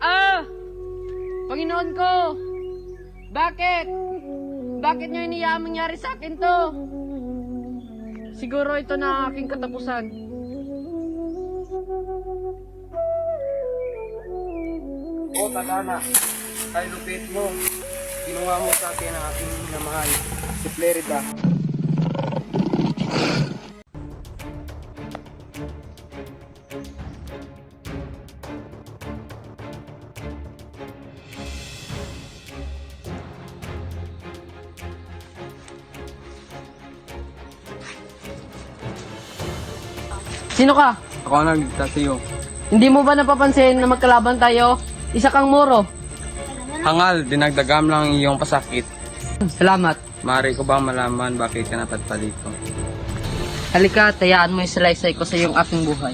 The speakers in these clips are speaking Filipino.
Ah! Panginoon ko! Bakit? Bakit niyo iniyamang mangyari sa akin to? Siguro ito na ang aking katapusan. O Tadhana, kay lupit mo, ginawa mo sa akin ang aking minamahal, si Flerida. Sino ka? Ako ang nagligtas sa iyo. Hindi mo ba napapansin na magkalaban tayo? Isa kang muro. Hangal, dinagdagam lang ang iyong pasakit. Salamat. Maaari ko bang malaman bakit ka napadpad dito? Halika, tayaan mo yung salaysay ko sa iyong aking buhay.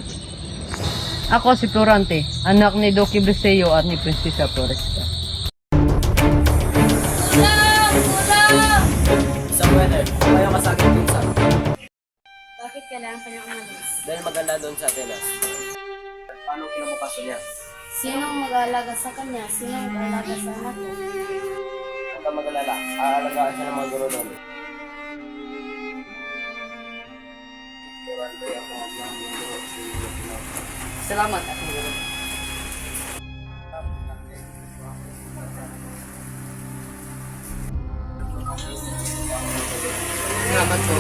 Ako si Florante, anak ni Doki Briseo at ni Prinsesa Floresta. Isang weather, kayo ka sa akin pinsan. Bakit kailangan pa niyang umalis? Dahil maganda doon sa Atenas. Paano kinabukasan niya? Sinong mag-aalaga sa kanya? Sinong mag-aalaga sa anak ko? Huwag ka mag-alala, aalagaan siya ng mga guro doon. Salamat, aking guro. Salamat po.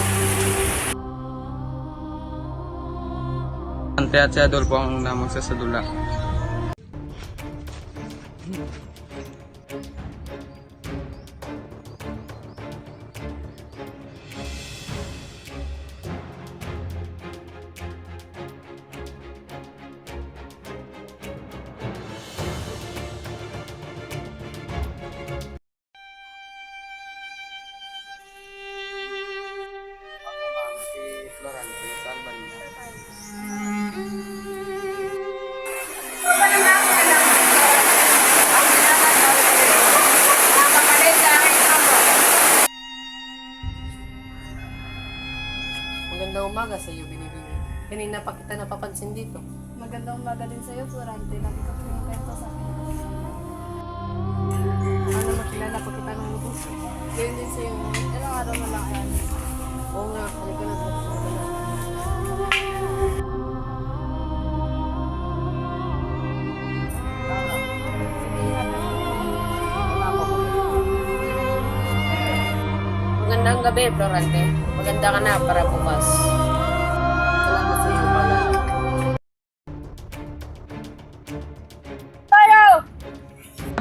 Ante at si Adolfo ang una magsasadula. Magandang umaga sa iyo, Binibini. Kanina pa kita napapansin dito. Magandang umaga din sa'yo, Florante. Lagi ka pumipento sa akin. Ano makilala pa kita ng lubos? Gawin din sa'yo. Ilang araw na lang yan. Oo nga, halika na. Magandang gabi, Florante. Maganda ka na para bukas. Salamat sa iyo, pala.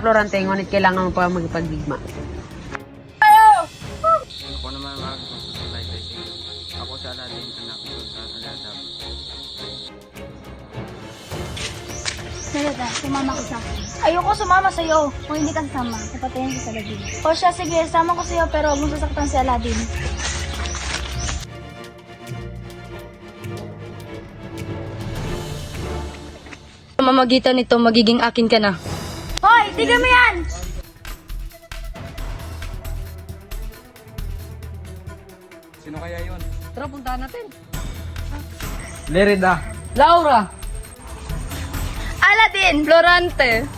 Florante, ngunit kailangan mo pa magpagdigma. Ako naman magsasalay sa iyo. Ako si Aladin, anak ko sa Aladab. Salada, sumama ko sa akin. Ayoko sumama sa'yo. Kung hindi ka sasama, papatayin ko sa Aladin. O siya, sige, sama ko sa'yo pero huwag mong sasaktan si Aladin. Sa mamagitan nito, magiging akin ka na. Hoy, tignan mo yan! Sino kaya yun? Tara, puntahan natin. Flerida. Laura! Aladin! Florante!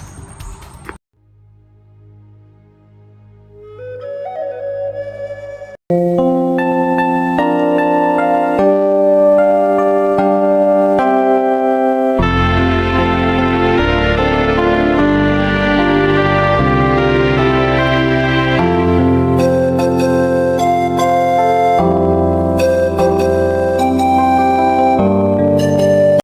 Florante!